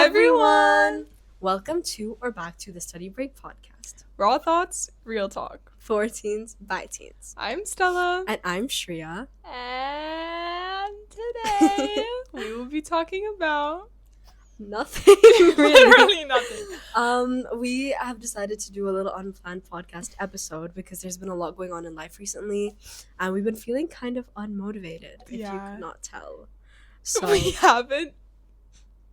everyone! Welcome to or back to the Study Break podcast. Raw thoughts, real talk. For teens, by teens. I'm Stella. And I'm Shreya. And today we will be talking about nothing. Literally nothing. We have decided to do a little unplanned podcast episode because there's been a lot going on in life recently, and we've been feeling kind of unmotivated, if you could not tell. So we haven't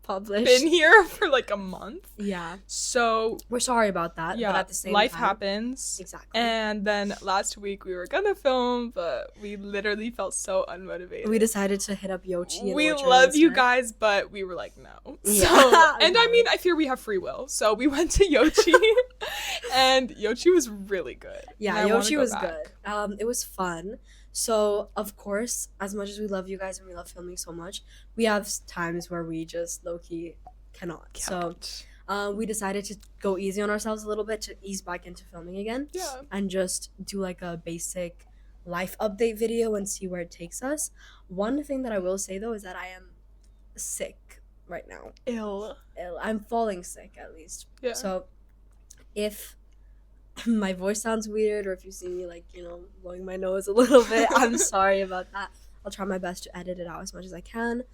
published. Been here for like a month. Yeah. So we're sorry about that. Yeah. But at the same life time, happens. Exactly. And then last week we were gonna film, but we literally felt so unmotivated. We decided to hit up Yochi. We love you guys, but we were like, no. Yeah. So, and I mean, I fear we have free will. So we went to Yochi, and Yochi was really good. Yeah, Yochi was good. It was fun. So, of course, as much as we love you guys and we love filming so much, we have times where we just low-key cannot. So, we decided to go easy on ourselves a little bit to ease back into filming again. Yeah. And just do like a basic life update video and see where it takes us. One thing that I will say, though, is that I am sick right now. Ill. I'm falling sick, at least. Yeah. So, if my voice sounds weird, or if you see me blowing my nose a little bit, I'm sorry about that. I'll try my best to edit it out as much as I can.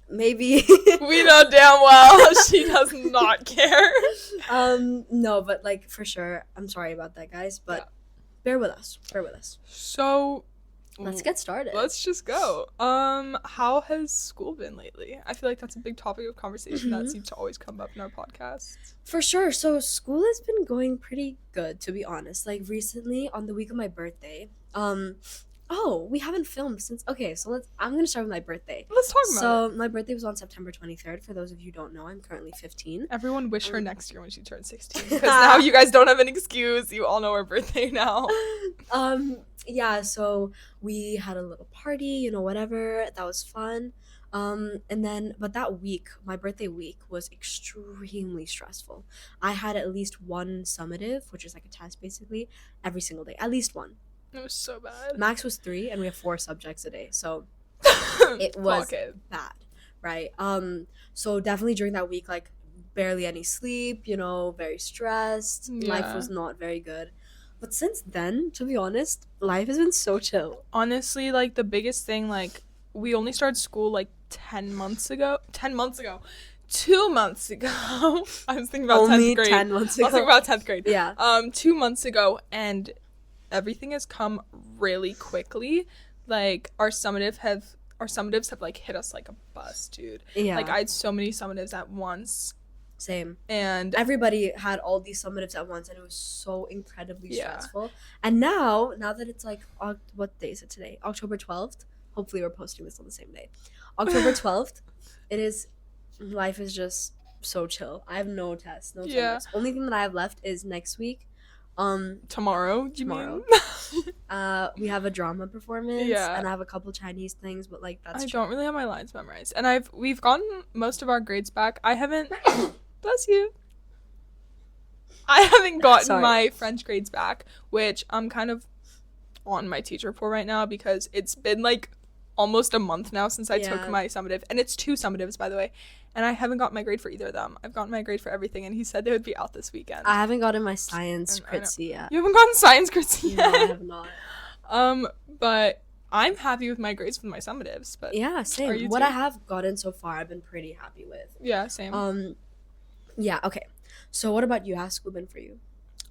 Maybe we know damn well she does not care. No, but for sure, I'm sorry about that, guys, but bear with us. So let's get started. Let's just go. How has school been lately? I feel like that's a big topic of conversation that seems to always come up in our podcasts. For sure. So school has been going pretty good, to be honest. Like recently, on the week of my birthday, we haven't filmed since. Okay, so I'm gonna start with my birthday. Let's talk about it. So my birthday was on September 23rd. For those of you who don't know, I'm currently 15. Everyone wish her next year when she turns 16, because now you guys don't have an excuse. You all know her birthday now. Yeah, so we had a little party, whatever. That was fun. But that week, my birthday week, was extremely stressful. I had at least one summative, which is like a test basically, every single day. At least one. It was so bad. Max was 3, and we have 4 subjects a day, so it was bad, right? So definitely during that week, barely any sleep, very stressed. Yeah. Life was not very good. But since then, to be honest, life has been so chill. Honestly, the biggest thing, we only started school 10 months ago. 2 months ago. I was thinking about only 10th grade. 10 months ago. I was thinking about 10th grade. Yeah. 2 months ago, and everything has come really quickly. Our summatives have hit us like a bus, dude. Yeah. I had so many summatives at once. Same. And everybody had all these summatives at once, and it was so incredibly stressful. And now that it's what day is it today? October 12th. Hopefully we're posting this on the same day. October 12th. Life is just so chill. I have no tests, no summatives. Only thing that I have left is next week. Tomorrow. We have a drama performance, and I have a couple Chinese things, but that's I don't really have my lines memorized, and we've gotten most of our grades back. I haven't bless you, I haven't gotten my French grades back, which I'm kind of on my teacher for right now, because it's been almost a month now since I took my summative, and it's 2 summatives, by the way, and I haven't got my grade for either of them. I've gotten my grade for everything, and he said they would be out this weekend. I haven't gotten my science critzy yet. You haven't gotten science critzy yet? No, I have not. But I'm happy with my grades for my summatives. But yeah, same. What I have gotten so far, I've been pretty happy with. Yeah, same. Yeah, okay. So what about you? How's school been for you?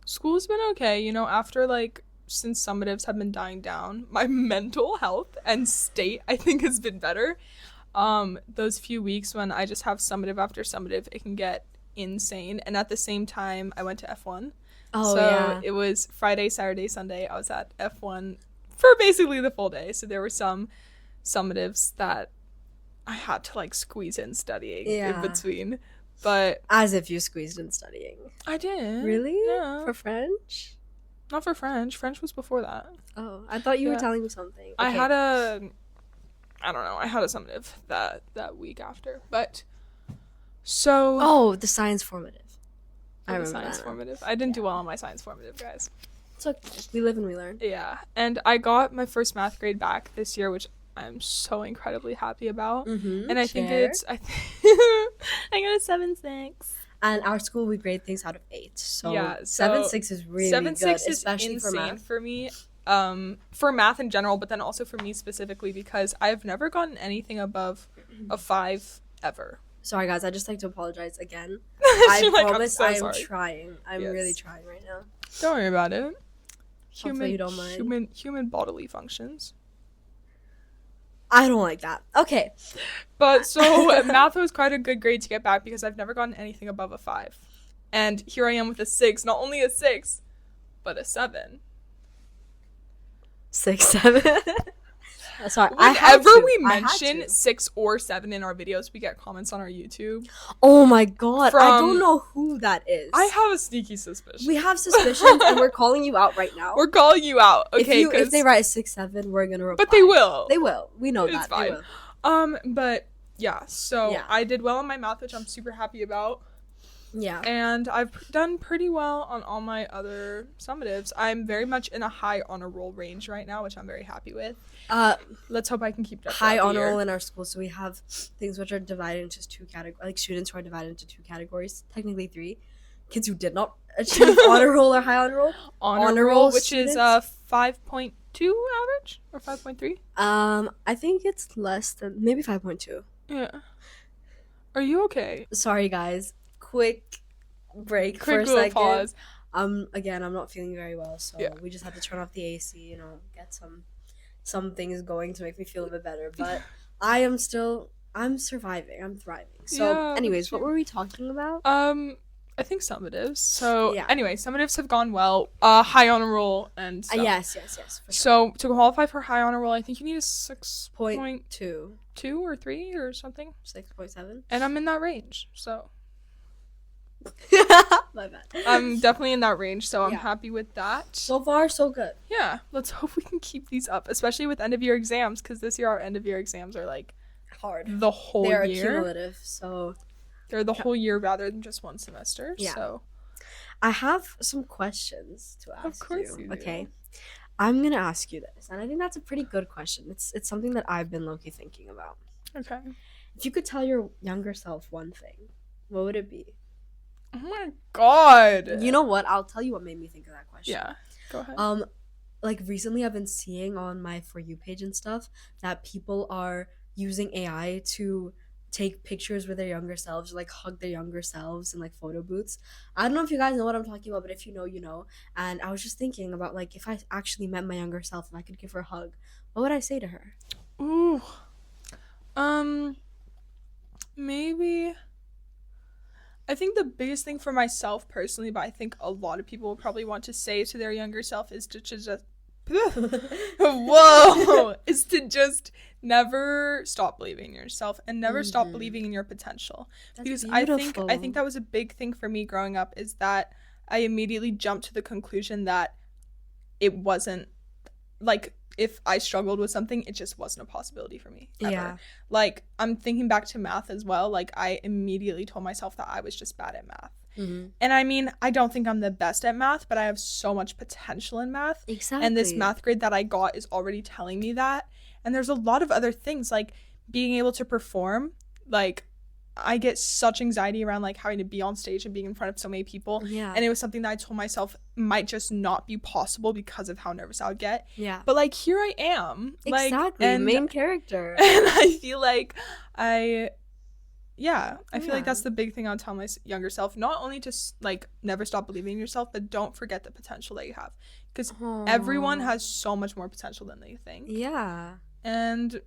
School's been okay. After since summatives have been dying down, my mental health and state, I think, has been better. Those few weeks when I just have summative after summative, it can get insane. And at the same time, I went to F1. So it was Friday, Saturday, Sunday. I was at F1 for basically the full day. So there were some summatives that I had to squeeze in studying in between. But as if you squeezed in studying. I did. Really? Yeah. For French? Not for French. French was before that. Oh, I thought you were telling me something. Okay. I had a summative that week after. But so the science formative. I remember science that. Formative. I didn't do well on my science formative, guys. It's okay. We live and we learn. Yeah. And I got my first math grade back this year, which I'm so incredibly happy about. Mm-hmm. And I think I got a 7.6. And our school, we grade things out of 8. So Yeah, 7.6 is really 7.6 good, is especially insane for math. for me. For math in general, but then also for me specifically because I've never gotten anything above a 5 ever. Sorry guys, I just like to apologize again. I promise I'm so I'm sorry. trying. I'm really trying right now. Don't worry about it. Hopefully you don't mind. Human bodily functions. I don't like that. Okay. But so math was quite a good grade to get back because I've never gotten anything above a 5. And here I am with a 6. Not only a 6, but a 7. 6, 7. Sorry. Whenever we mention 6 or 7 in our videos, we get comments on our YouTube. Oh my god. I don't know who that is. I have a sneaky suspicion. We have suspicions and we're calling you out right now. We're calling you out. Okay. If they write 6, 7, we're gonna reply. But they will. They will. We know that. It's fine. They will. But yeah, so I did well on my math, which I'm super happy about. Yeah. And I've done pretty well on all my other summatives. I'm very much in a high honor roll range right now, which I'm very happy with. Let's hope I can keep that high honor roll in our school. So we have things which are divided into 2 categories, like students who are divided into 2 categories, technically 3. Kids who did not achieve honor roll or high honor roll. Honor roll, which students. Is 5.2 average or 5.3. I think it's less than maybe 5.2. Yeah. Are you okay? Sorry guys. Quick break for a second. Pause. Again, I'm not feeling very well, so we just had to turn off the AC, get some things going to make me feel a bit better. But I'm surviving. I'm thriving. So anyways, what were we talking about? I think summatives. So anyway, summatives have gone well. High honor roll and stuff. Yes. For sure. So to qualify for high honor roll, I think you need a 6.2. 2 or 3 or something. 6.7. And I'm in that range, so. My bad. I'm definitely in that range, so I'm happy with that. So far, so good. Yeah, let's hope we can keep these up, especially with end of year exams, because this year our end of year exams are like hard. The whole year. They're cumulative, so they're the whole year rather than just one semester. Yeah. So I have some questions to ask. Of course you do. Okay. I'm gonna ask you this, and I think that's a pretty good question. It's something that I've been low-key thinking about. Okay. If you could tell your younger self one thing, what would it be? Oh my god. You know what? I'll tell you what made me think of that question. Yeah. Go ahead. Like recently I've been seeing on my For You page and stuff that people are using AI to take pictures with their younger selves, or like hug their younger selves in like photo booths. I don't know if you guys know what I'm talking about, but if you know, you know. And I was just thinking about like if I actually met my younger self and I could give her a hug, what would I say to her? Ooh. Maybe I think the biggest thing for myself personally, but I think a lot of people will probably want to say to their younger self is to just is to just never stop believing in yourself and never stop believing in your potential. That's because beautiful. I think that was a big thing for me growing up, is that I immediately jumped to the conclusion that it wasn't like, if I struggled with something, it just wasn't a possibility for me ever. Yeah. Like, I'm thinking back to math as well. Like, I immediately told myself that I was just bad at math. Mm-hmm. And I mean, I don't think I'm the best at math, but I have so much potential in math. Exactly. And this math grade that I got is already telling me that. And there's a lot of other things, like being able to perform. Like, I get such anxiety around like having to be on stage and being in front of so many people. Yeah. And it was something that I told myself might just not be possible because of how nervous I would get. Yeah. But like, here I am. Exactly. Like, main character. And I feel like I feel like that's the big thing I'll tell my younger self. Not only to like never stop believing in yourself, but don't forget the potential that you have. Because everyone has so much more potential than they think. Yeah. And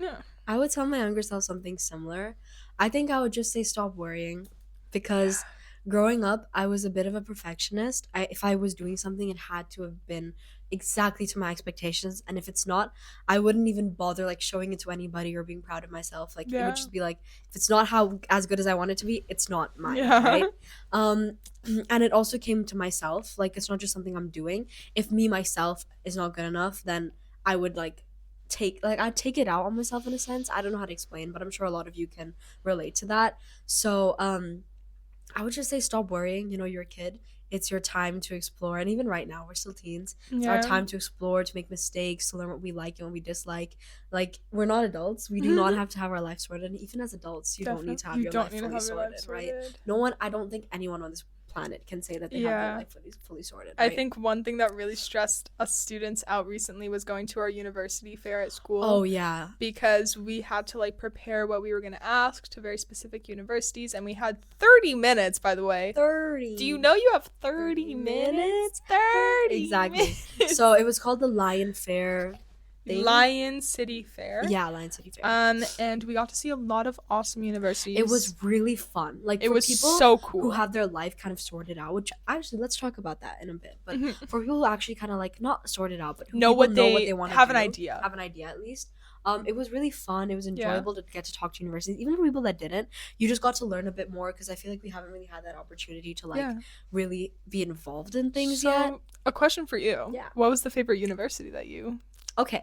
yeah. I would tell my younger self something similar. I think I would just say stop worrying, because growing up, I was a bit of a perfectionist. If I was doing something, it had to have been exactly to my expectations. And if it's not, I wouldn't even bother like showing it to anybody or being proud of myself. Like it would just be like, if it's not as good as I want it to be, it's not mine, right? And it also came to myself. Like, it's not just something I'm doing. If me myself is not good enough, then I would I'd take it out on myself in a sense. I don't know how to explain, but I'm sure a lot of you can relate to that. So I would just say stop worrying. You know, you're a kid. it's your time to explore. And even right now, we're still teens. It's our time to explore, to make mistakes, to learn what we like and what we dislike. Like, we're not adults. We do not have to have our life sorted. And even as adults, you don't need to have your life fully sorted, right? No one, I don't think anyone on this planet can say that they have their life fully sorted, right? I think one thing that really stressed us students out recently was going to our university fair at school. Oh, yeah. Because we had to, like, prepare what we were going to ask to very specific universities, and we had 30 minutes, by the way. 30. Do you know you have 30 minutes? 30 Exactly. minutes. So it was called the Lion Fair. Lion City Fair. Yeah, Lion City Fair. And we got to see a lot of awesome universities. It was really fun. Like, it for was people so cool who have their life kind of sorted out, which actually, let's talk about that in a bit. But for people who actually kind of like not sorted out, but who know what they want to have do, an idea at least. It was really fun. It was enjoyable to get to talk to universities. Even for people that didn't, you just got to learn a bit more, because I feel like we haven't really had that opportunity to like really be involved in things yet. A question for you. Yeah. What was the favorite university that you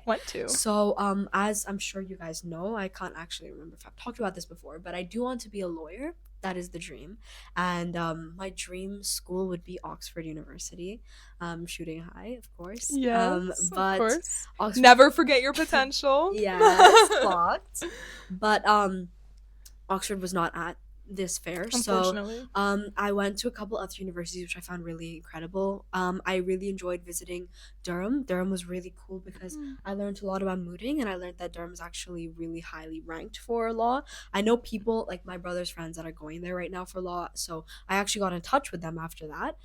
went to? So as I'm sure you guys know, I can't actually remember if I've talked about this before, but I do want to be a lawyer. That is the dream. And my dream school would be Oxford University. Shooting high, of course. Yes, but of course. Oxford... Never forget your potential. Yes, blocked. But Oxford was not at this fair, unfortunately. So I went to a couple other universities which I found really incredible. I really enjoyed visiting Durham. Durham was really cool because I learned a lot about mooting, and I learned that Durham is actually really highly ranked for law. I know people like my brother's friends that are going there right now for law, so I actually got in touch with them after that.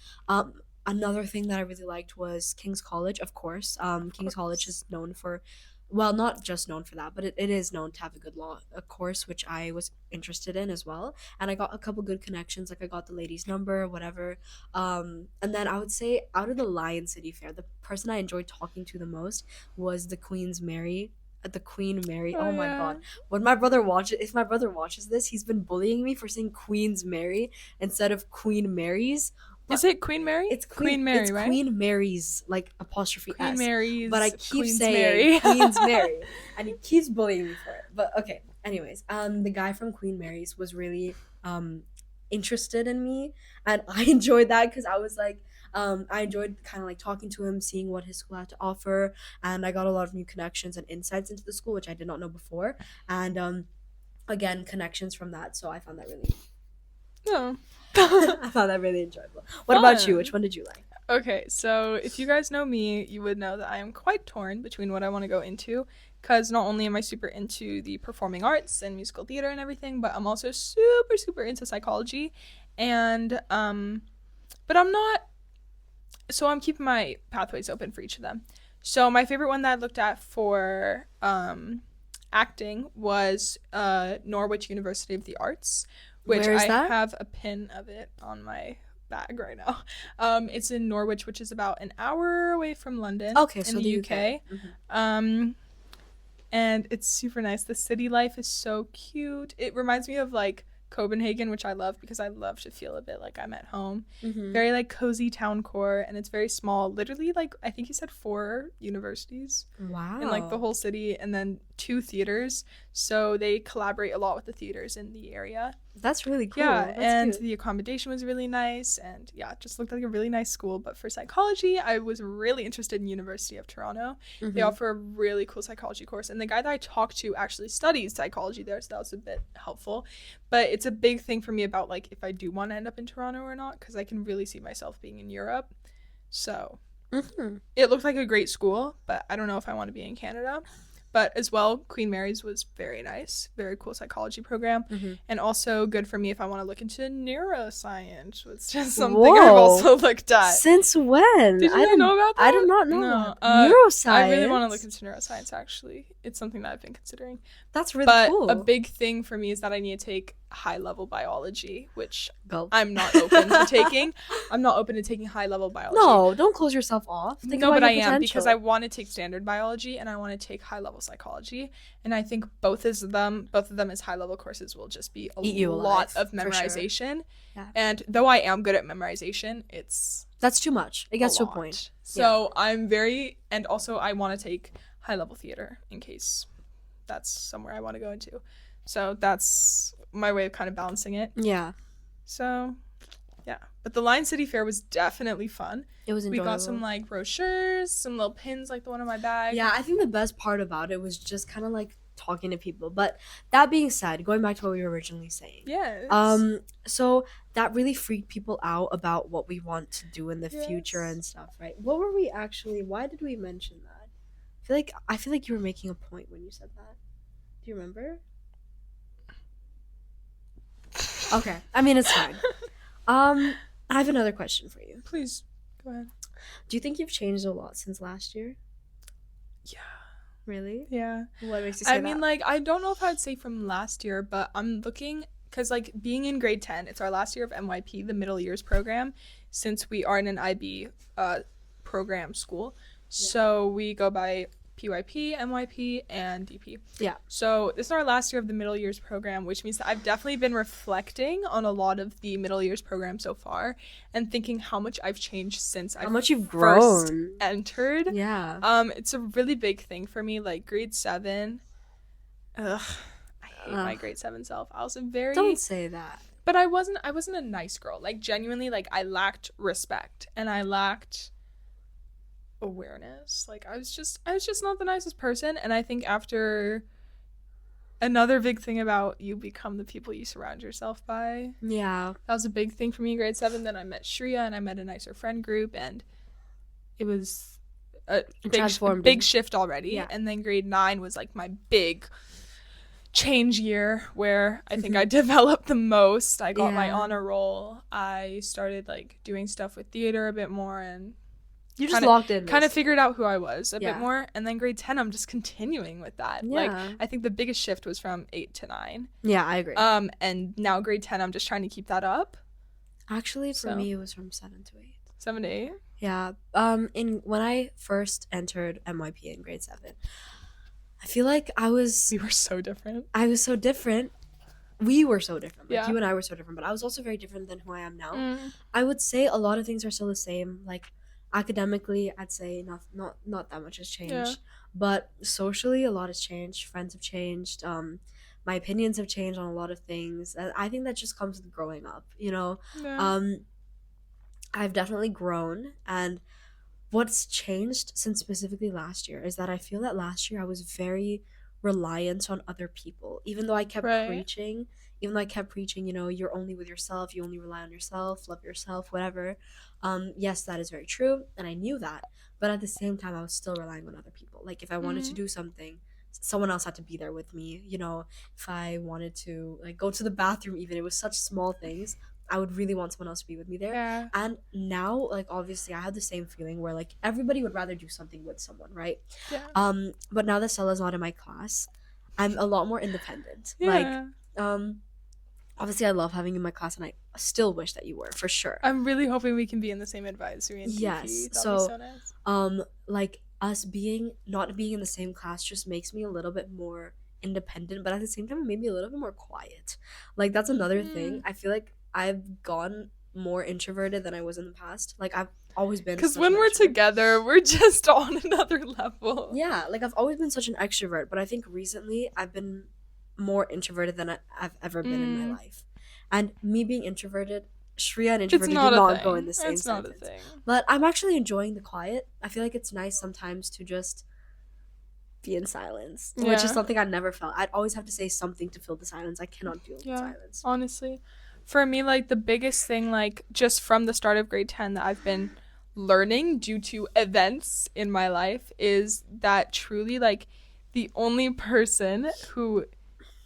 Another thing that I really liked was King's College, of course. King's College is known for, well, not just known for that, but it is known to have a good law course, which I was interested in as well. And I got a couple good connections, like I got the lady's number, whatever. And then I would say out of the Lion City Fair, the person I enjoyed talking to the most was the Queen Mary. Oh my god. When my brother if my brother watches this, he's been bullying me for saying Queen's Mary instead of Queen Mary's. Is it Queen Mary? It's Queen Mary, it's right? Queen Mary's, like apostrophe Queen S. Mary's. But I keep Queen's saying Mary. Queen's Mary, and he keeps bullying me for it. But okay, anyways, the guy from Queen Mary's was really interested in me, and I enjoyed that because I was like, I enjoyed kind of like talking to him, seeing what his school had to offer, and I got a lot of new connections and insights into the school, which I did not know before, and again, connections from that. So I found that really. No. I found that really enjoyable. What about you? Which one did you like? Okay, so if you guys know me, you would know that I am quite torn between what I want to go into, because not only am I super into the performing arts and musical theater and everything, but I'm also super into psychology, and but I'm not, so I'm keeping my pathways open for each of them. So my favorite one that I looked at for acting was Norwich University of the Arts, which I have a pin of it on my bag right now. It's in Norwich, which is about an hour away from London. Okay, so in the UK. Mm-hmm. And it's super nice. The city life is so cute. It reminds me of like Copenhagen, which I love because I love to feel a bit like I'm at home. Mm-hmm. Very like cozy town core, and it's very small. Literally, like I think you said 4 universities. Wow. In like the whole city, and then 2 theaters. So they collaborate a lot with the theaters in the area. That's really cool. Yeah, That's and cute. the accommodation was really nice, and yeah, it just looked like a really nice school. But for psychology, I was really interested in University of Toronto. Mm-hmm. They offer a really cool psychology course, and the guy that I talked to actually studies psychology there, so that was a bit helpful. But it's a big thing for me about like if I do want to end up in Toronto or not, because I can really see myself being in Europe. So it looked like a great school, but I don't know if I want to be in Canada. But as well, Queen Mary's was very nice, very cool psychology program, and also good for me if I want to look into neuroscience, which is something I've also looked at. Since when? Did you know about that? I did not know that. Neuroscience? I really want to look into neuroscience, actually. It's something that I've been considering. That's really cool. But a big thing for me is that I need to take high-level biology, which I'm not open to taking. I'm not open to taking high-level biology. No, don't close yourself off. No, but I am, because I want to take standard biology and I want to take high-level psychology, and I think both of them as high-level courses will just be a lot of memorization. Sure. Yeah. And though I am good at memorization, that's too much. It gets to a point. So and also I want to take high-level theater in case that's somewhere I want to go into. So that's my way of kind of balancing it. Yeah. So Yeah, but the Lion City Fair was definitely fun. It was enjoyable. We got some like brochures, some little pins like the one in my bag. Yeah, I think the best part about it was just kind of like talking to people. But that being said, going back to what we were originally saying. Yes. So that really freaked people out about what we want to do in the future and stuff, right? What were we actually? Why did we mention that? I feel like you were making a point when you said that. Do you remember? Okay, I mean it's fine. I have another question for you. Please go ahead. Do you think you've changed a lot since last year? Yeah. Really? Yeah. What makes you say that? I mean, like, I don't know if I'd say from last year, but I'm looking, because, like, being in grade 10, it's our last year of MYP, the middle years program, since we are in an IB program school. Yeah. So we go by PYP, MYP, and DP. Yeah. So this is our last year of the middle years program, which means that I've definitely been reflecting on a lot of the middle years program so far and thinking how much I've changed since I you've first grown. entered. Yeah. It's a really big thing for me. Like grade 7. I hate my grade 7 self. I was Don't say that. But I wasn't a nice girl. Like genuinely, like I lacked respect and I lacked awareness. Like I was just not the nicest person. And I think after, another big thing about you become the people you surround yourself by. Yeah, that was a big thing for me in grade 7. Then I met Shreya and I met a nicer friend group, and it was a big shift already. Yeah. And then grade 9 was like my big change year where I think I developed the most. I got my honor roll. I started like doing stuff with theater a bit more, and you just locked in. Kind of figured out who I was a bit more. And then grade 10, I'm just continuing with that. Yeah. Like, I think the biggest shift was from 8 to 9. Yeah, I agree. And now grade 10, I'm just trying to keep that up. Actually, for me, it was from 7 to 8. 7 to 8? Yeah. When I first entered MYP in grade 7, I feel like we were so different. I was so different. We were so different. Like, yeah. You and I were so different. But I was also very different than who I am now. I would say a lot of things are still the same. Like, academically, I'd say not that much has changed. Yeah. But socially, a lot has changed. Friends have changed. My opinions have changed on a lot of things. And I think that just comes with growing up, you know? Yeah. I've definitely grown. And what's changed since specifically last year is that I feel that last year I was very reliant on other people. Even though I kept preaching, you know, you're only with yourself, you only rely on yourself, love yourself, whatever. Yes, that is very true, and I knew that. But at the same time, I was still relying on other people. Like, if I wanted to do something, someone else had to be there with me. You know, if I wanted to, like, go to the bathroom even, it was such small things. I would really want someone else to be with me there. Yeah. And now, like, obviously, I had the same feeling where, like, everybody would rather do something with someone, right? Yeah. But now that Stella's not in my class, I'm a lot more independent. Yeah. Like, obviously, I love having you in my class, and I still wish that you were, for sure. I'm really hoping we can be in the same advisory and yes. That'd be so nice. Like, us not being in the same class just makes me a little bit more independent, but at the same time, it made me a little bit more quiet. Like, that's another thing. I feel like I've gone more introverted than I was in the past. Like, I've always been, because when we're together, we're just on another level. Yeah, like, I've always been such an extrovert, but I think recently I've been more introverted than I've ever been in my life. And me being introverted, Shreya and introverted do not go in the same sentence. It's not a thing. But I'm actually enjoying the quiet. I feel like it's nice sometimes to just be in silence, which is something I never felt. I'd always have to say something to fill the silence. I cannot deal with silence. Honestly, for me, like, the biggest thing, like, just from the start of grade 10 that I've been learning due to events in my life is that truly, like, the only person who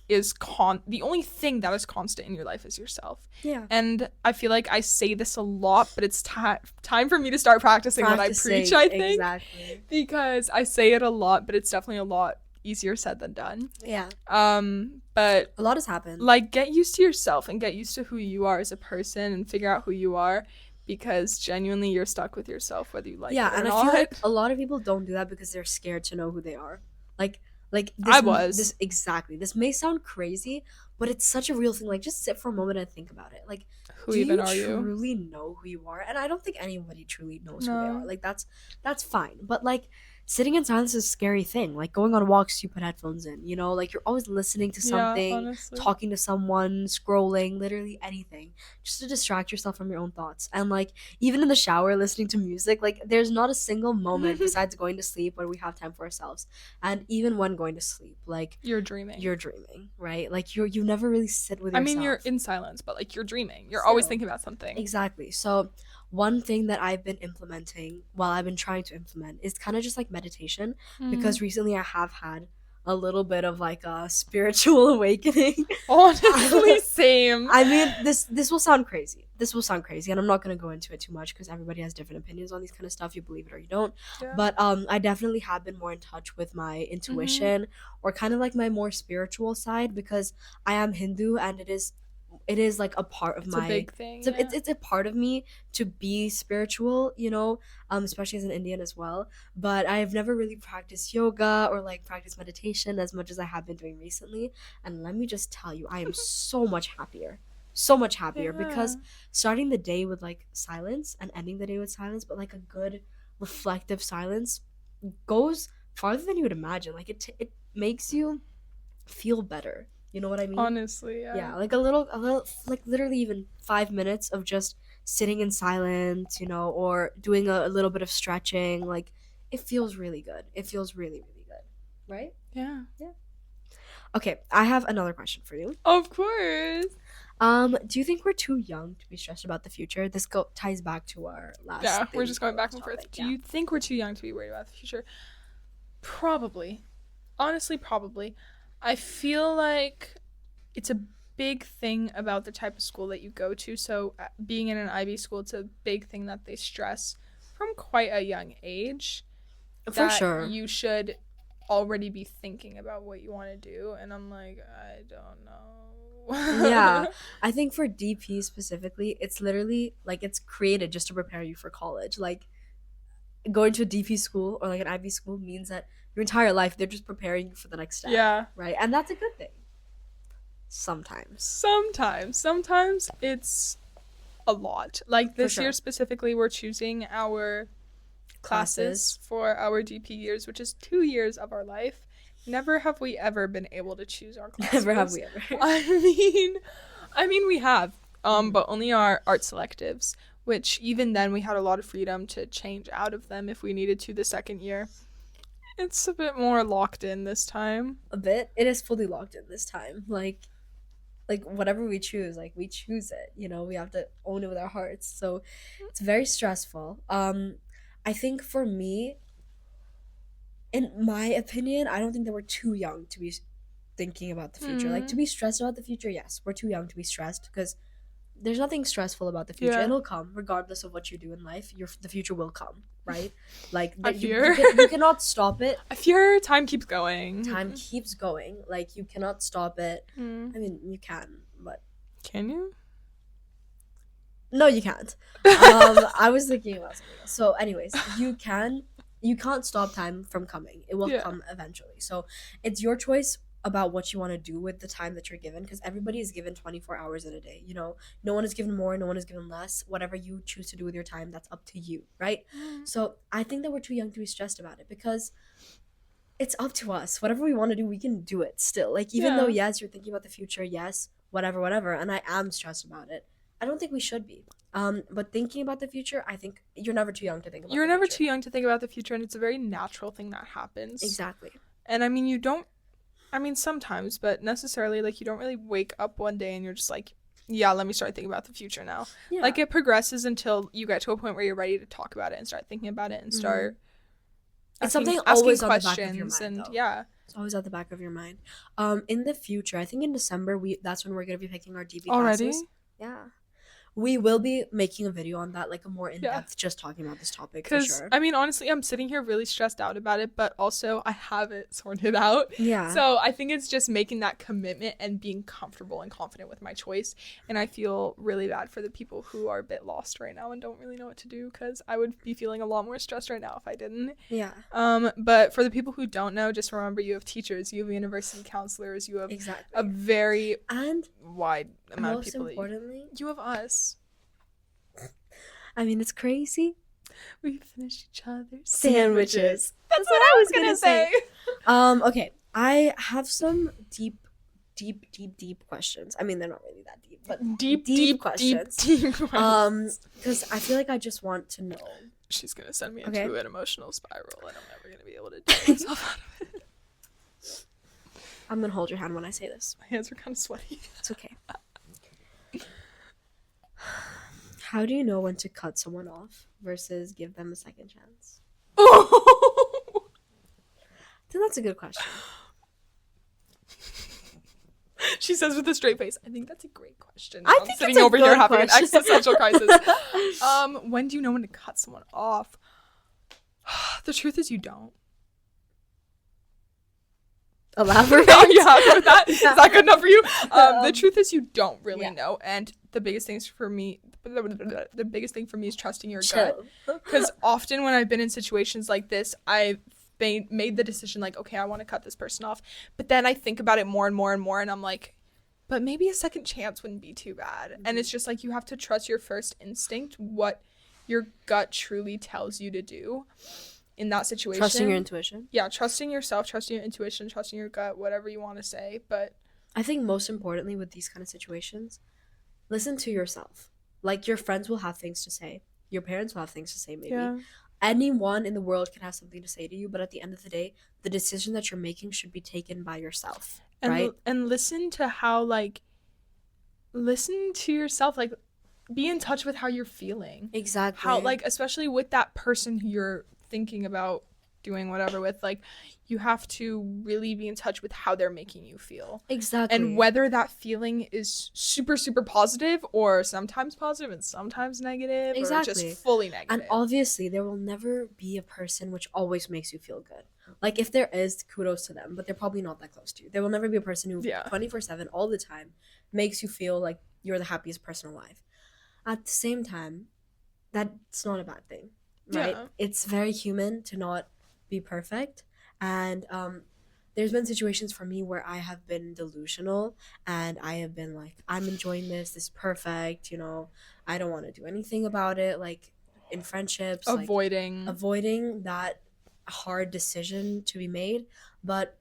is the only thing that is constant in your life is yourself. Yeah. And I feel like I say this a lot, but it's time for me to start practicing what I preach, I think. Exactly. Because I say it a lot, but it's definitely a lot easier said than done. Yeah. But a lot has happened. Like, get used to yourself and get used to who you are as a person and figure out who you are, because genuinely you're stuck with yourself whether you like it or and not. I feel like a lot of people don't do that because they're scared to know who they are. Like this may sound crazy, but it's such a real thing. Like, just sit for a moment and think about it. Like, who even are you? Do you truly know who you are? And I don't think anybody truly knows who they are. Like, that's fine. But, like, sitting in silence is a scary thing. Like going on walks, you put headphones in, you know, like you're always listening to something, honestly. talking to someone, scrolling, literally anything, just to distract yourself from your own thoughts. And like even in the shower, listening to music, like there's not a single moment besides going to sleep where we have time for ourselves. And even when going to sleep, like You're dreaming, right? Like you never really sit with I yourself. mean, you're in silence, but like you're dreaming. You're always Still. thinking about something. Exactly. So one thing that I've been trying to implement is kind of just like meditation, because recently I have had a little bit of like a spiritual awakening. Honestly, same. I mean, this will sound crazy. And I'm not going to go into it too much because everybody has different opinions on these kind of stuff. You believe it or you don't. Yeah. But I definitely have been more in touch with my intuition, or kind of like my more spiritual side, because I am Hindu, and it is like a part of It's my a big thing. it's a part of me to be spiritual, you know, especially as an Indian as well. But I've never really practiced yoga or like practiced meditation as much as I have been doing recently. And let me just tell you, I am so much happier. So much happier, because starting the day with like silence and ending the day with silence, but like a good reflective silence, goes farther than you would imagine. Like it makes you feel better. You know what I mean? Honestly, Yeah, like a little, like literally even 5 minutes of just sitting in silence, you know, or doing a little bit of stretching. Like, it feels really good. It feels really, really good. Right? Yeah. Okay, I have another question for you. Of course. Do you think we're too young to be stressed about the future? This ties back to our last. Yeah, we're just going back and forth. Do you think we're too young to be worried about the future? Probably. Honestly, probably. I feel like it's a big thing about the type of school that you go to. So being in an IB school, it's a big thing that they stress from quite a young age. For sure. You should already be thinking about what you want to do. And I'm like, I don't know. Yeah. I think for DP specifically, it's literally like it's created just to prepare you for college. Like going to a DP school or like an IB school means that your entire life they're just preparing you for the next step. Yeah. Right? And that's a good thing. Sometimes it's a lot. Like this year specifically, we're choosing our classes for our DP years, which is 2 years of our life. Never have we ever been able to choose our classes. Never have we ever. I mean we have, but only our art selectives, which even then we had a lot of freedom to change out of them if we needed to the second year. It's a bit more locked in this time. A bit. It is fully locked in this time. Like whatever we choose, like we choose it. You know, we have to own it with our hearts. So it's very stressful. I think for me, in my opinion, I don't think that we're too young to be thinking about the future. Like to be stressed about the future, yes, we're too young to be stressed, because there's nothing stressful about the future. Yeah. It'll come regardless of what you do in life. The future will come, right? Like you cannot stop it. I fear time keeps going. Time keeps going. Like you cannot stop it. I mean, you can, but can you? No, you can't. I was thinking about something else. So, anyways, you can't stop time from coming. It will come eventually. So, it's your choice about what you want to do with the time that you're given, because everybody is given 24 hours in a day. You know, no one is given more, no one is given less. Whatever you choose to do with your time, that's up to you, right? So I think that we're too young to be stressed about it, because it's up to us. Whatever we want to do, we can do it still. Like, even though, yes, you're thinking about the future, yes, whatever, and I am stressed about it, I don't think we should be. But thinking about the future, I think you're never too young to think about You're never too young to think about the future, and it's a very natural thing that happens. Exactly. And I mean, sometimes, but necessarily, like, you don't really wake up one day and you're just like, yeah, let me start thinking about the future now. Yeah. Like, it progresses until you get to a point where you're ready to talk about it and start thinking about it and start it's something always on the back of your mind, and though. Yeah. It's always at the back of your mind. In the future, I think in December, that's when we're going to be picking our DB already classes. Yeah. We will be making a video on that, like a more in-depth, just talking about this topic for sure. I mean, honestly, I'm sitting here really stressed out about it, but also I have it sorted out. Yeah. So I think it's just making that commitment and being comfortable and confident with my choice. And I feel really bad for the people who are a bit lost right now and don't really know what to do, because I would be feeling a lot more stressed right now if I didn't. Yeah. But for the people who don't know, just remember, you have teachers, you have university counselors, you have a very wide amount of people. Most importantly, you have us. I mean, it's crazy. We finish each other's sandwiches. That's what I was gonna say. Okay. I have some deep questions. I mean, they're not really that deep, but deep questions. Deep questions. Because I feel like I just want to know. She's gonna send me into an emotional spiral, and I'm never gonna be able to get myself out of it. I'm gonna hold your hand when I say this. My hands are kind of sweaty. It's okay. How do you know when to cut someone off versus give them a second chance? I think that's a good question. She says with a straight face, I think that's a great question. I think sitting over here having an existential crisis. When do you know when to cut someone off? The truth is you don't. Elaborate. Are you happy with that? Is that good enough for you? The truth is you don't really know. And the biggest thing for me is trusting your gut. Because often when I've been in situations like this, I've made the decision like, okay, I want to cut this person off. But then I think about it more and more and more, and I'm like, but maybe a second chance wouldn't be too bad. Mm-hmm. And it's just like you have to trust your first instinct, what your gut truly tells you to do in that situation. Trusting your intuition. Yeah, trusting yourself, trusting your intuition, trusting your gut, whatever you want to say. But I think most importantly with these kind of situations, listen to yourself. Like, your friends will have things to say. Your parents will have things to say, maybe. Yeah. Anyone in the world can have something to say to you, but at the end of the day, the decision that you're making should be taken by yourself, right? And listen to how, like, listen to yourself, like, be in touch with how you're feeling. Exactly. How, like, especially with that person who you're thinking about doing whatever with, like, you have to really be in touch with how they're making you feel. Exactly. And whether that feeling is super, super positive or sometimes positive and sometimes negative. Exactly. Or just fully negative. And obviously, there will never be a person which always makes you feel good. Like, if there is, kudos to them, but they're probably not that close to you. There will never be a person who 24/7, all the time, makes you feel like you're the happiest person alive. At the same time, that's not a bad thing, right? Yeah. It's very human to not be perfect. And there's been situations for me where I have been delusional and I have been like, I'm enjoying this is perfect, you know, I don't want to do anything about it, like in friendships, avoiding that hard decision to be made. But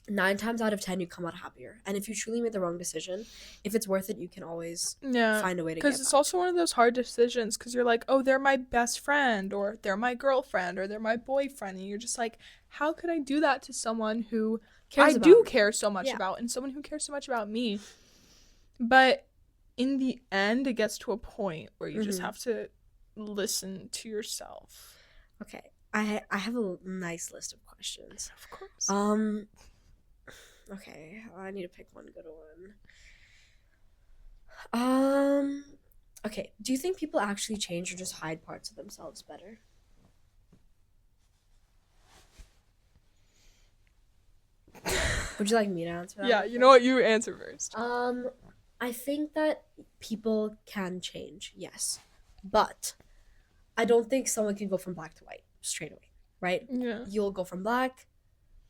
9 times out of 10 you come out happier. And if you truly made the wrong decision, if it's worth it, you can always find a way to get back. Because it's also one of those hard decisions, because you're like, oh, they're my best friend, or they're my girlfriend, or they're my boyfriend, and you're just like, how could I do that to someone who I do care so much about, and someone who cares so much about me? But in the end, it gets to a point where you just have to listen to yourself. Okay, I have a nice list of questions. Of course. Okay, I need to pick one good one. Okay, do you think people actually change or just hide parts of themselves better? Would you like me to answer that? Yeah, you know what? You answer first. I think that people can change, yes. But I don't think someone can go from black to white straight away, right? Yeah. You'll go from black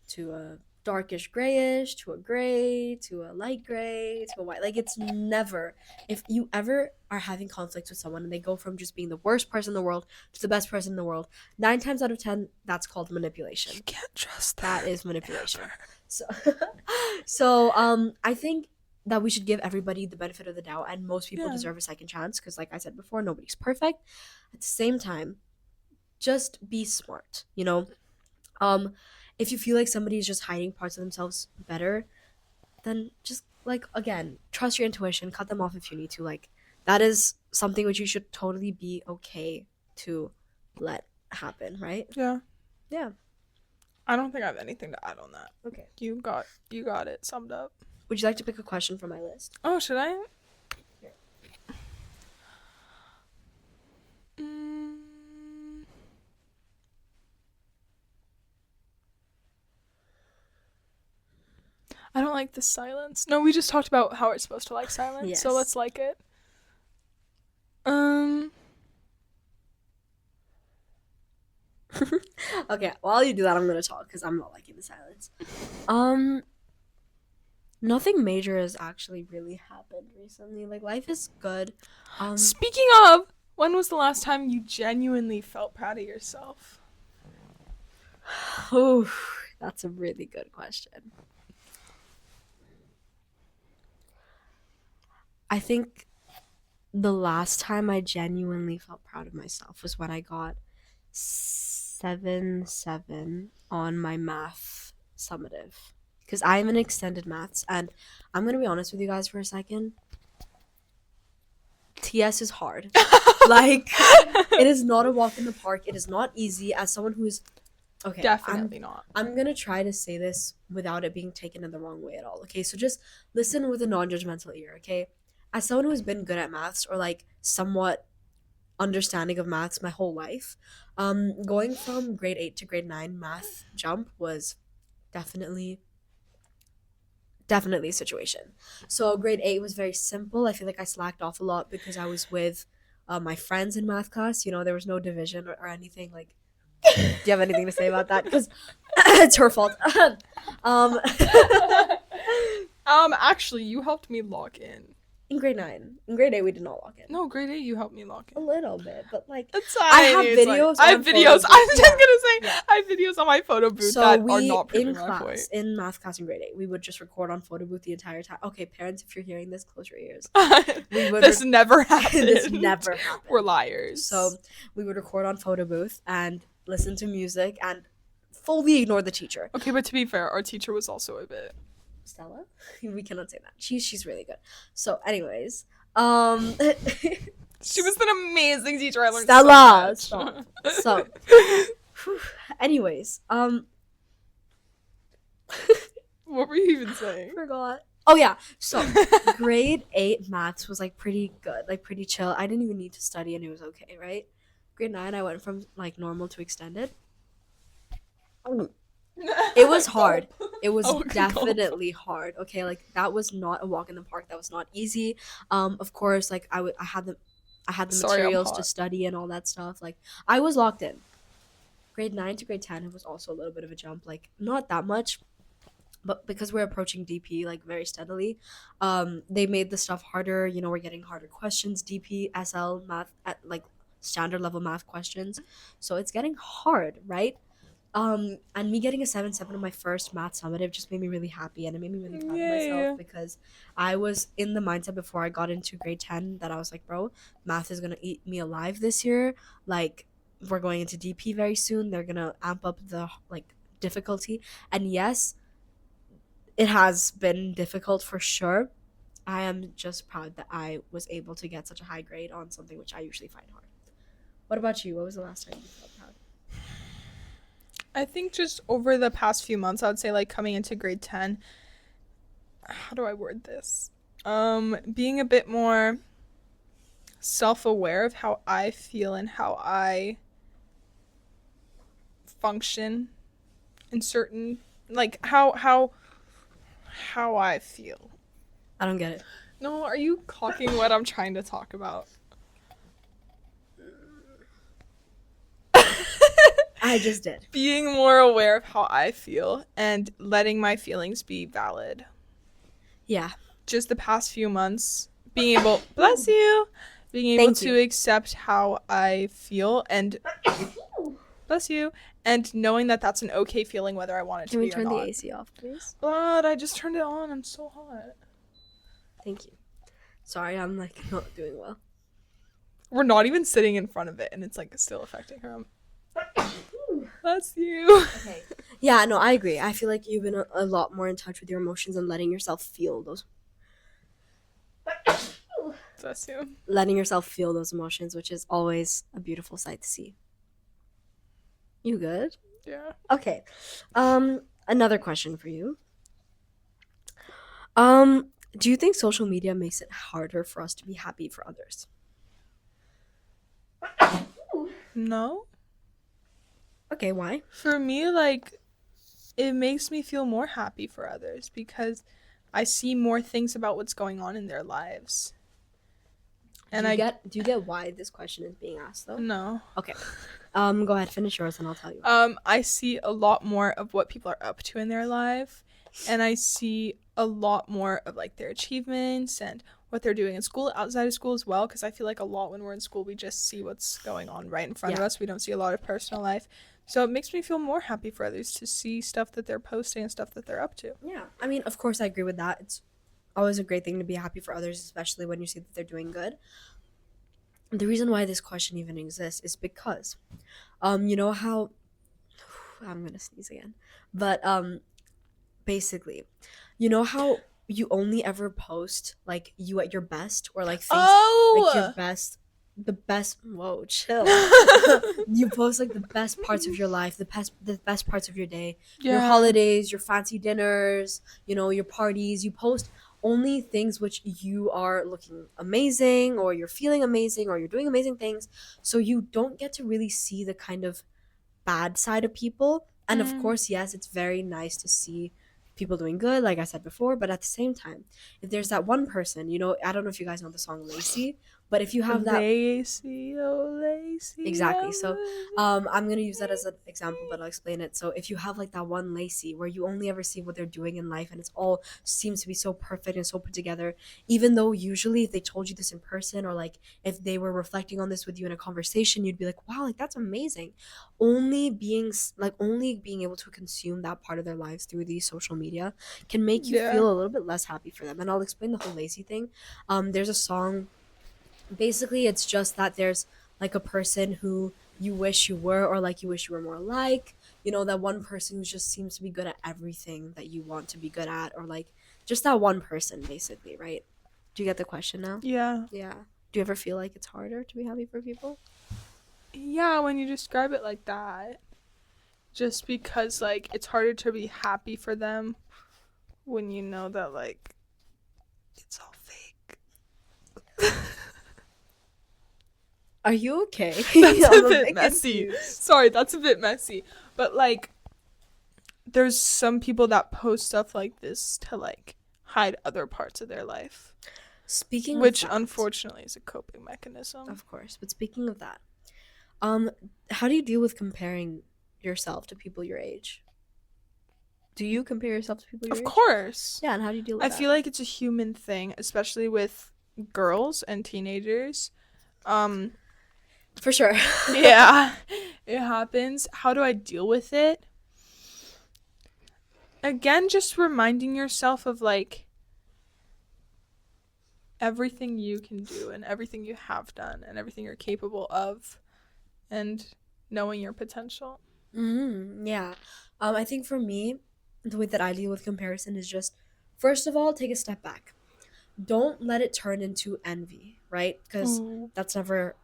to a darkish grayish to a gray to a light gray to a white. Like, it's never, if you ever are having conflicts with someone and they go from just being the worst person in the world to the best person in the world, 9 times out of 10 that's called manipulation. You can't trust that. That is manipulation. So I think that we should give everybody the benefit of the doubt, and most people deserve a second chance, because like I said before, nobody's perfect. At the same time, just be smart, you know. If you feel like somebody is just hiding parts of themselves better, then just, like, again, trust your intuition, cut them off if you need to. Like, that is something which you should totally be okay to let happen, right? Yeah. Yeah. I don't think I have anything to add on that. Okay. You got it summed up. Would you like to pick a question from my list? Oh, should I? Here. I don't like the silence. No, we just talked about how we're supposed to like silence, yes. So let's like it. Okay, while you do that, I'm gonna talk, because I'm not liking the silence. Nothing major has actually really happened recently. Like, life is good. Speaking of, when was the last time you genuinely felt proud of yourself? Oh, that's a really good question. I think the last time I genuinely felt proud of myself was when I got 7.7 on my math summative. Because I'm in extended maths, and I'm going to be honest with you guys for a second. TS is hard. Like, it is not a walk in the park. It is not easy. As someone who is okay, Definitely not. I'm gonna try to say this without it being taken in the wrong way at all. Okay, so just listen with a non-judgmental ear. Okay, as someone who's been good at maths or like somewhat understanding of maths my whole life, going from grade 8 to grade 9 math jump was definitely definitely a situation. So grade 8 was very simple. I feel like I slacked off a lot because I was with my friends in math class. You know, there was no division or anything. Like, do you have anything to say about that? Because it's her fault. um, Actually, you helped me lock in. in grade 9. In grade 8, we did not lock in. No, grade 8, you helped me lock A in. little bit, but like It's I have tiny. It's videos. I have on videos. photo I was booth. just Yeah. gonna say, Yeah. I have videos on my photo booth So that are we not proving in my point. class, in math class in grade 8, we would just record on photo booth the entire time. Okay, parents, if you're hearing this, close your ears. We would This never happened. this never happened. We're liars. So we would record on photo booth and listen to music and fully ignore the teacher. Okay, but to be fair, our teacher was also a bit. Stella? We cannot say that. She's really good. So, anyways, She was an amazing teacher. I learned Stella, so much. so anyways, What were you even saying? forgot. Oh yeah. So grade 8 maths was like pretty good, like pretty chill. I didn't even need to study and it was okay, right? Grade 9 I went from like normal to extended. It was hard. It was Oh, God. definitely hard. Okay, like that was not a walk in the park. That was not easy. Of course, like I had the Sorry, I'm materials to hot. study and all that stuff. Like I was locked in. Grade 9 to grade 10 it was also a little bit of a jump. Like not that much, but because we're approaching DP like very steadily, they made the stuff harder. You know, we're getting harder questions, DP, SL, math, at like standard level math questions. So it's getting hard, right? And me getting a 7.7 on my first math summative just made me really happy, and it made me really proud of Yeah. myself because I was in the mindset before I got into grade 10 that I was like, bro, math is gonna eat me alive this year. Like, we're going into DP very soon. They're gonna amp up the like difficulty, and yes, it has been difficult for sure. I am just proud that I was able to get such a high grade on something which I usually find hard. What about you? What was the last time you felt proud? I think just over the past few months, I would say like coming into grade 10, how do I word this? Being a bit more self-aware of how I feel and how I function in certain like how I feel. I don't get it. No, are you clocking what I'm trying to talk about? I just did. Being more aware of how I feel and letting my feelings be valid. Yeah. Just the past few months, being able bless you, being able Thank to you. accept how I feel and bless you, and knowing that that's an okay feeling whether I want it Can to we be or turn the not. AC off, please? But I just turned it on. I'm so hot. Thank you. Sorry, I'm like not doing well. We're not even sitting in front of it, and it's like still affecting her. Bless you. Okay. Yeah, no, I agree. I feel like you've been a lot more in touch with your emotions and letting yourself feel those emotions, which is always a beautiful sight to see. You good? Yeah. Okay. Another question for you. Do you think social media makes it harder for us to be happy for others? No. Okay, why? For me, like, it makes me feel more happy for others because I see more things about what's going on in their lives. And do you get why this question is being asked though? No. Okay. Go ahead, finish yours and I'll tell you. I see a lot more of what people are up to in their life, and I see a lot more of like their achievements and what they're doing in school, outside of school as well, because I feel like a lot when we're in school we just see what's going on right in front of Yeah. us. We don't see a lot of personal life. So it makes me feel more happy for others to see stuff that they're posting and stuff that they're up to. Yeah, I mean, of course I agree with that. It's always a great thing to be happy for others, especially when you see that they're doing good. The reason why this question even exists is because you know how I'm gonna sneeze again, but basically, you know how you only ever post like you at your best, or like things like your best, the best. Whoa, chill. You post like the best parts of your life, the best parts of your day, your holidays, your fancy dinners, you know, your parties. You post only things which you are looking amazing, or you're feeling amazing, or you're doing amazing things. So you don't get to really see the kind of bad side of people. And of course, yes, it's very nice to see people doing good, like I said before, but at the same time, if there's that one person, you know, I don't know if you guys know the song Lacy, but if you have that Lacy, oh Lacy, exactly. So I'm gonna use that as an example, but I'll explain it. So if you have like that one Lacy where you only ever see what they're doing in life, and it's all seems to be so perfect and so put together, even though usually if they told you this in person, or like if they were reflecting on this with you in a conversation, you'd be like, wow, like that's amazing. Only being able to consume that part of their lives through these social media can make you feel a little bit less happy for them. And I'll explain the whole Lacy thing. There's a song. Basically, it's just that there's like a person who you wish you were, or like you wish you were more like, you know, that one person who just seems to be good at everything that you want to be good at, or like just that one person, basically, right? Do you get the question now? Yeah. Do you ever feel like it's harder to be happy for people? Yeah, when you describe it like that. Just because, like, it's harder to be happy for them when you know that, like, it's all fake. Are you okay? That's a bit messy. Sorry, that's a bit messy. But, like, there's some people that post stuff like this to, like, hide other parts of their life. Which, unfortunately, is a coping mechanism. Of course. But speaking of that, how do you deal with comparing yourself to people your age? Do you compare yourself to people your age? Of course. Yeah, and how do you deal with that? I feel like it's a human thing, especially with girls and teenagers. For sure. Yeah, it happens. How do I deal with it? Again, just reminding yourself of, like, everything you can do and everything you have done and everything you're capable of, and knowing your potential. Yeah. I think for me, the way that I deal with comparison is just, first of all, take a step back. Don't let it turn into envy, right? Because that's never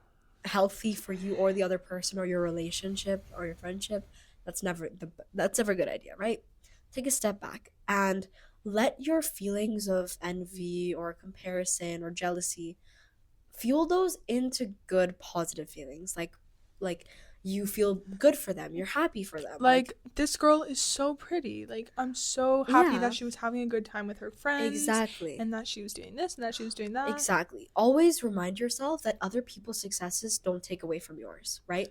healthy for you or the other person or your relationship or your friendship. That's never a good idea, right? Take a step back and let your feelings of envy or comparison or jealousy, fuel those into good, positive feelings. Like you feel good for them, you're happy for them. Like this girl is so pretty. Like, I'm so happy that she was having a good time with her friends. Exactly. And that she was doing this and that she was doing that. Exactly. Always remind yourself that other people's successes don't take away from yours, right?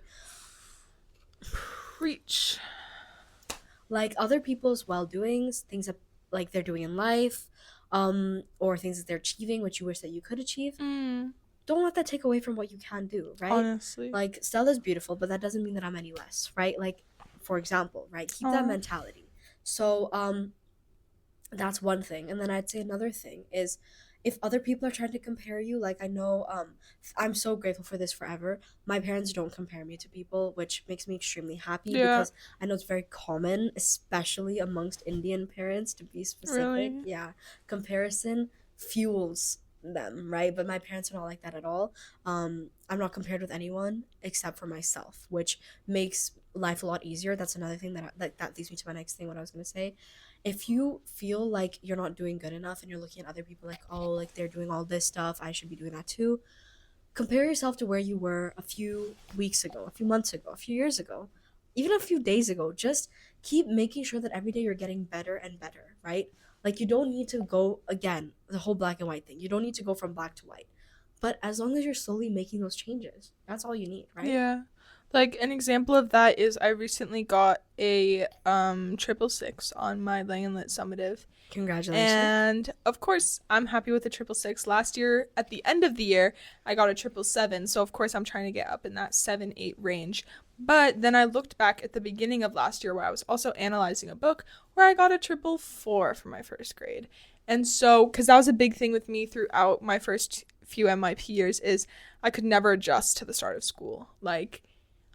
Preach. Like other people's well-doings, things that like they're doing in life, or things that they're achieving which you wish that you could achieve. Don't let that take away from what you can do, right? Honestly. Like, Stella's beautiful, but that doesn't mean that I'm any less, right? Like, for example, right? Keep that mentality. So, that's one thing. And then I'd say another thing is, if other people are trying to compare you, like, I know, I'm so grateful for this forever. My parents don't compare me to people, which makes me extremely happy because I know it's very common, especially amongst Indian parents, to be specific. Really? Yeah. Comparison fuels them, right? But my parents are not like that at all. I'm not compared with anyone except for myself, which makes life a lot easier. That's another thing that leads me to my next thing, what I was going to say. If you feel like you're not doing good enough and you're looking at other people like, oh, like they're doing all this stuff, I should be doing that too, compare yourself to where you were a few weeks ago, a few months ago, a few years ago, even a few days ago. Just keep making sure that every day you're getting better and better, right? Like, you don't need to go, again, the whole black and white thing. You don't need to go from black to white. But as long as you're slowly making those changes, that's all you need, right? Yeah. Like, an example of that is I recently got a 666 on my Langenlit summative. Congratulations. And, of course, I'm happy with the 666. Last year, at the end of the year, I got a 777. So, of course, I'm trying to get up in that 7-8 range. But then I looked back at the beginning of last year where I was also analyzing a book where I got a 444 for my first grade. And so, because that was a big thing with me throughout my first few MIP years, is I could never adjust to the start of school. Like,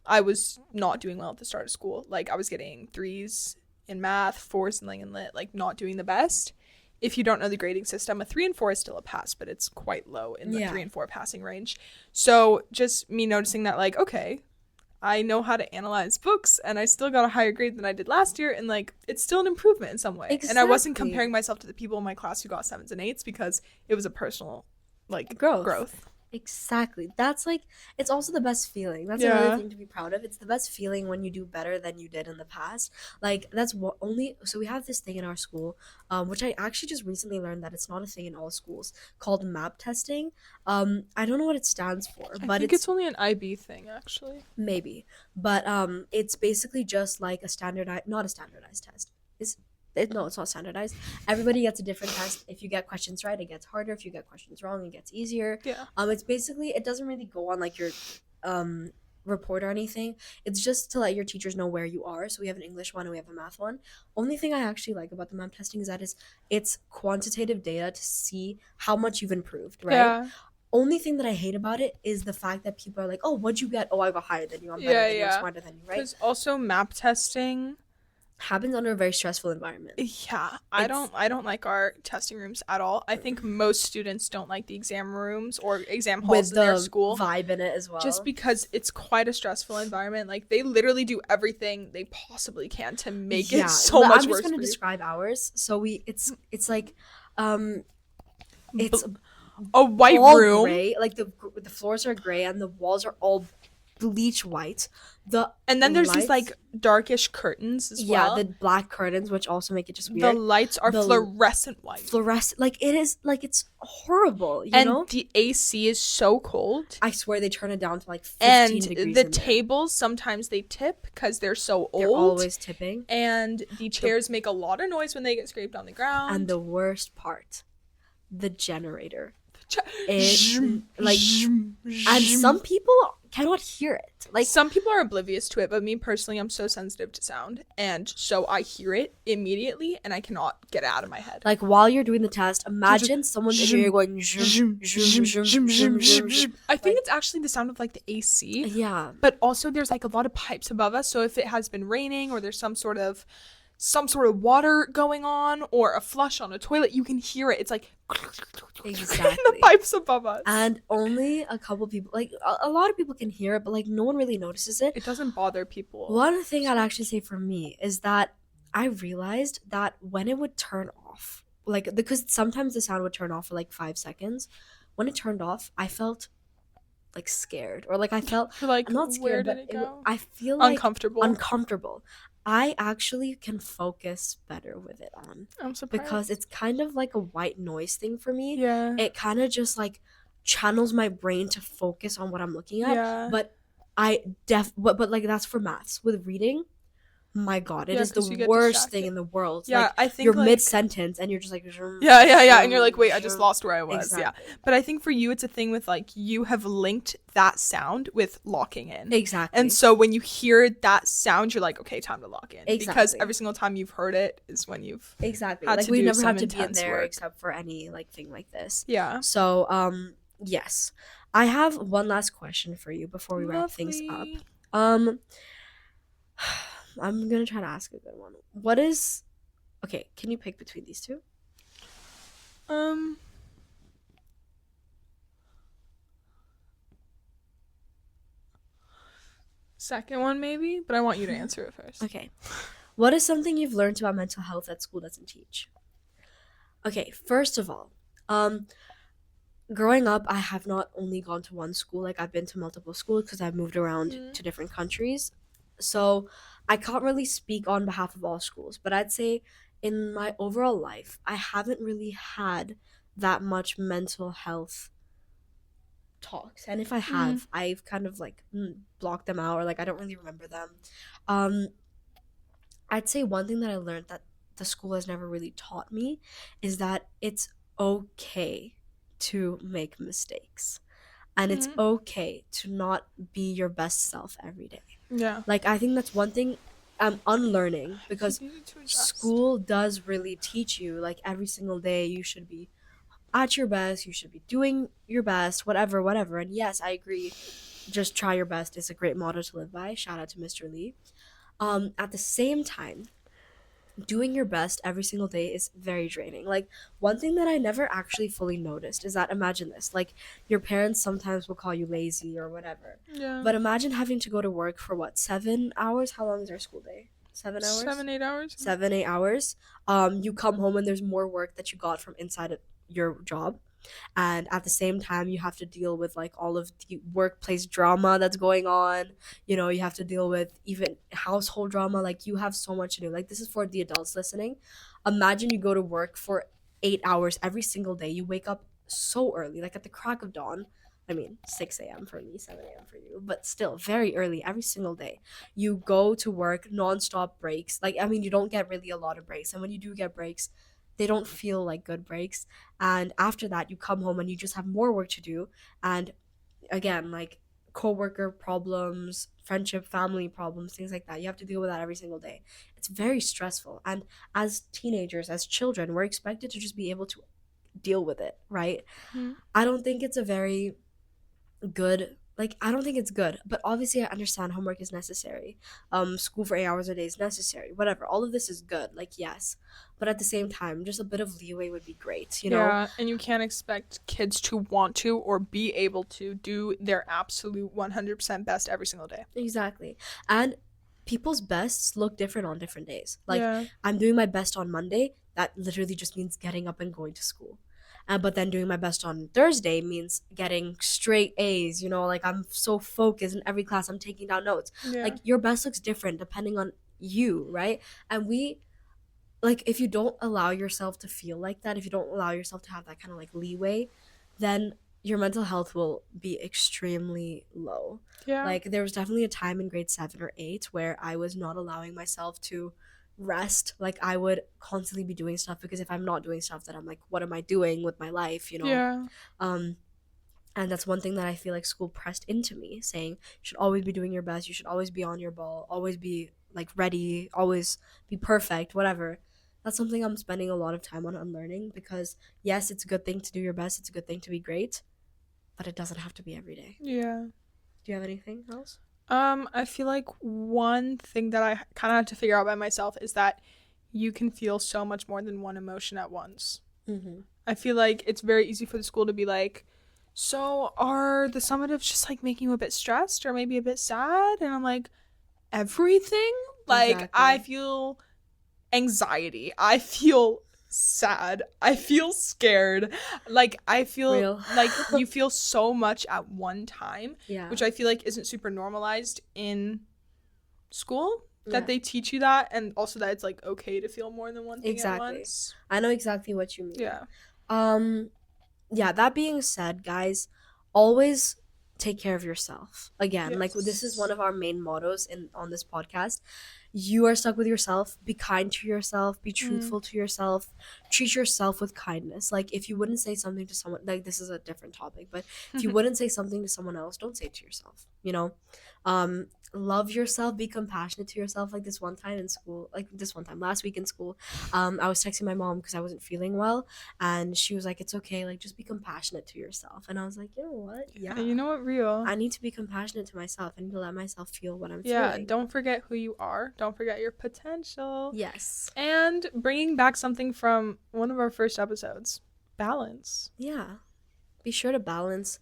I was not doing well at the start of school. Like, I was getting 3s in math, 4s in Lang and Lit, like, not doing the best. If you don't know the grading system, a 3 and 4 is still a pass, but it's quite low in the 3 and 4 passing range. So just me noticing that, like, okay, I know how to analyze books and I still got a higher grade than I did last year, and like it's still an improvement in some way. Exactly. And I wasn't comparing myself to the people in my class who got 7s and 8s because it was a personal like growth. Exactly. That's like, it's also the best feeling. That's another thing to be proud of. It's the best feeling when you do better than you did in the past. Like, that's what only, so we have this thing in our school, which I actually just recently learned that it's not a thing in all schools, called MAP testing. I don't know what it stands for, but I think it's only an IB thing, actually. Maybe. But it's basically just like not a standardized test. No, it's not standardized. Everybody gets a different test. If you get questions right, it gets harder. If you get questions wrong, it gets easier. Yeah. It's basically, it doesn't really go on like your report or anything. It's just to let your teachers know where you are. So we have an English one and we have a math one. Only thing I actually like about the MAP testing is that it's quantitative data to see how much you've improved, right? Yeah. Only thing that I hate about it is the fact that people are like, oh, what'd you get? Oh, I got higher than you. I'm better than you. I'm smarter than you, right? Because also MAP testing happens under a very stressful environment. Yeah, I don't like our testing rooms at all. I think most students don't like the exam rooms or exam halls in their school. Vibe in it as well. Just because it's quite a stressful environment. Like, they literally do everything they possibly can to make it so much worse. I'm just going to describe ours. So it's like it's a white room. Gray. Like the floors are gray and the walls are all bleach white. And then there's these like darkish curtains as well. Yeah, the black curtains, which also make it just weird. The lights are fluorescent white. Like it is, like it's horrible, you know? And the AC is so cold. I swear they turn it down to like 15 degrees. And the tables, sometimes they tip because they're so old. They're always tipping. And the chairs make a lot of noise when they get scraped on the ground. And the worst part, the generator. And some people cannot hear it. Like, some people are oblivious to it, but me personally, I'm so sensitive to sound, and so I hear it immediately and I cannot get it out of my head. Like, while you're doing the test, imagine someone's in your ear going I think it's actually the sound of like the AC. Yeah. But also there's like a lot of pipes above us, so if it has been raining or there's some sort of water going on or a flush on a toilet, you can hear it. It's like exactly in the pipes above us. And only a couple people, like a lot of people can hear it, but like no one really notices it. It doesn't bother people. One thing I'd actually say for me is that I realized that when it would turn off, like, because sometimes the sound would turn off for like 5 seconds. When it turned off, I felt like scared, or like I felt like, not scared, where did it go? I feel like uncomfortable. I actually can focus better with it on. I'm surprised. Because it's kind of like a white noise thing for me. Yeah. It kind of just like channels my brain to focus on what I'm looking at. Yeah. But but like that's for maths. With reading, my God, it is the worst thing in the world. Yeah, like, I think you're like, mid-sentence and you're just like yeah, and you're like, wait, I just lost where I was. Exactly. Yeah, but I think for you it's a thing with like you have linked that sound with locking in. Exactly. And so when you hear that sound, you're like, okay, time to lock in. Exactly. Because every single time you've heard it is when you've exactly had like to we do never have to be in intense there work. except for any like thing like this. Yeah. So yes, I have one last question for you before we wrap things up. I'm gonna try to ask a good one. Okay, can you pick between these two? Second one maybe, but I want you to answer it first. Okay. What is something you've learned about mental health that school doesn't teach? Okay, first of all, growing up, I have not only gone to one school, like I've been to multiple schools because I've moved around to different countries. So I can't really speak on behalf of all schools, but I'd say in my overall life, I haven't really had that much mental health talks. And if I have, I've kind of like blocked them out, or like I don't really remember them. I'd say one thing that I learned that the school has never really taught me is that it's okay to make mistakes. And it's okay to not be your best self every day. Yeah. Like, I think that's one thing I'm unlearning, because You need to adjust. school does really teach you, like, every single day you should be at your best, you should be doing your best, whatever, whatever. And yes, I agree. Just try your best is a great motto to live by. Shout out to Mr. Lee. At the same time, doing your best every single day is very draining. Like, one thing that I never actually fully noticed is that, imagine this, like, your parents sometimes will call you lazy or whatever. Yeah. But imagine having to go to work for what, 7 hours? How long is our school day? 7 hours? 7, 8 hours. 7, 8 hours. You come home and there's more work that you got from inside of your job, and at the same time you have to deal with like all of the workplace drama that's going on. You have to deal with even household drama. Like, you have so much to do. Like, this is for the adults listening. Imagine you go to work for 8 hours every single day. You wake up so early, like at the crack of dawn. I mean, 6 a.m. for me, 7 a.m. for you, but still very early every single day. You go to work, nonstop breaks. Like, I mean, you don't get really a lot of breaks. And when you do get breaks, they don't feel like good breaks. And after that, you come home and you just have more work to do. And again, like, coworker problems, friendship, family problems, things like that. You have to deal with that every single day. It's very stressful. And as teenagers, as children, we're expected to just be able to deal with it, right? Mhm. I don't think it's a very good, like, I don't think it's good, but obviously I understand homework is necessary. School for 8 hours a day is necessary, whatever. All of this is good, like, yes, but at the same time, just a bit of leeway would be great, Yeah, and you can't expect kids to want to or be able to do their absolute 100% best every single day. Exactly. And people's bests look different on different days. Like, yeah. I'm doing my best on Monday, that literally just means getting up and going to school. But then doing my best on Thursday means getting straight A's, like, I'm so focused in every class, I'm taking down notes. Yeah. Like, your best looks different depending on you, right? And like, if you don't allow yourself to feel like that, if you don't allow yourself to have that kind of like leeway, then your mental health will be extremely low. yeah. Like, there was definitely a time in grade 7 or 8 where I was not allowing myself to rest. Like, I would constantly be doing stuff, because if I'm not doing stuff, then I'm like, what am I doing with my life, Yeah. um and that's one thing that I feel like school pressed into me, saying you should always be doing your best, you should always be on your ball, always be like ready, always be perfect, whatever. That's something I'm spending a lot of time on unlearning, because yes, it's a good thing to do your best, it's a good thing to be great, but it doesn't have to be every day. Yeah. Do you have anything else? I feel like one thing that I kind of had to figure out by myself is that you can feel so much more than one emotion at once. Mm-hmm. I feel like it's very easy for the school to be like, so are the summatives just like making you a bit stressed or maybe a bit sad? And I'm like, everything? Like, Exactly. I feel anxiety. I feel sad. I feel scared. Like, I feel Real. like you feel so much at one time, Yeah. which I feel like isn't super normalized in school. Yeah. That they teach you that, and also that it's like okay to feel more than one thing Exactly. at once. I know exactly what you mean. Yeah. Yeah, that being said, guys, always take care of yourself. Again, like, this is Yes. one of our main mottos on this podcast. You are stuck with yourself. Be kind to yourself. Be truthful to yourself. Treat yourself with kindness. Like, if you wouldn't say something to someone, like, this is a different topic, but if you wouldn't say something to someone else, don't say it to yourself. Love yourself. Be compassionate to yourself. Like, last week in school, I was texting my mom because I wasn't feeling well, and she was like, "It's okay. Like, just be compassionate to yourself." And I was like, you know what? Yeah. You know what, real. I need to be compassionate to myself. I need to let myself feel what I'm Yeah, feeling. don't forget who you are. Don't forget your potential. Yes. And bringing back something from one of our first episodes, balance. Yeah. Be sure to balance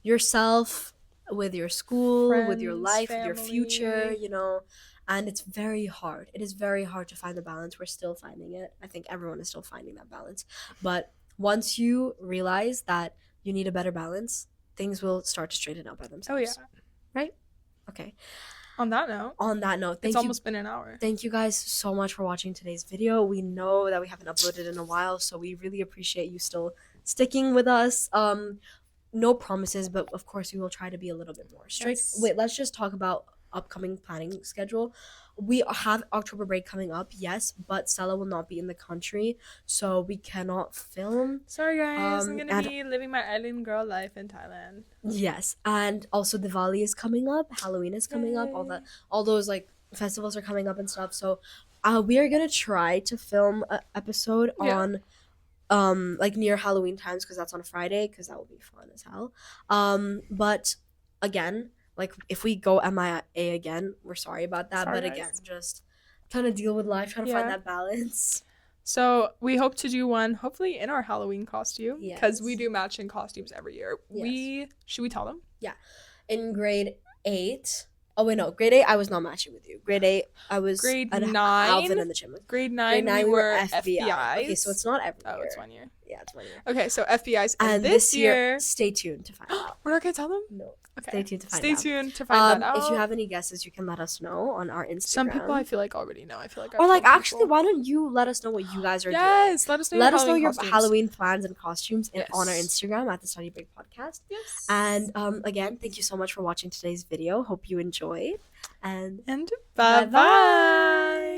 yourself with your school, with your Friends, life, with your future, family. And it's very hard. It is very hard to find the balance. We're still finding it. I think everyone is still finding that balance. But once you realize that you need a better balance, things will start to straighten out by themselves. Oh, yeah. Right? Okay. On that note, Thank you. almost been an hour. Thank you guys so much for watching today's video. We know that we haven't uploaded in a while, so we really appreciate you still sticking with us. No promises, but of course we will try to be a little bit more strict. Yes. Wait, let's just talk about upcoming planning schedule. We have October break coming up, yes, but Stella will not be in the country, so we cannot film. Sorry guys, I'm and- gonna be living my island girl life in Thailand. Yes, and also Diwali is coming up, Halloween is coming up, Yay. all those like festivals are coming up and stuff. So, we are gonna try to film an episode Yeah. on like near Halloween times because that's on a Friday because that will be fun as hell. But again, like if we go MIA again, we're sorry about that. Sorry, but guys. again, just trying to deal with life, trying to find Yeah. that balance. So we hope to do one hopefully in our Halloween costume because we Yes. do matching costumes every year. Yes. Should we tell them? In grade 8. Oh wait, no, grade 8 I was not matching with you. Grade 8 I was Grade an 9? Alvin in the gym with. Grade Grade 9, 9 we were FBIs. FBIs. Okay, so it's not every Oh, year. it's 1 year. Yeah, it's 1 year. Okay, so FBIs. And this year, stay tuned to find out. we're not gonna tell them? No, Okay. stay tuned to find Stay out. tuned to find that out. If you have any guesses, you can let us know on our Instagram. Some people I feel like already know. I feel like or like actually, why don't you let us know what you guys are doing? Yes, let us know. Let us know Halloween your costumes. Halloween plans and costumes on our Yes. Instagram at the Study Break Podcast. Yes. And again, thank you so much for watching today's video. Hope you enjoyed. And bye bye.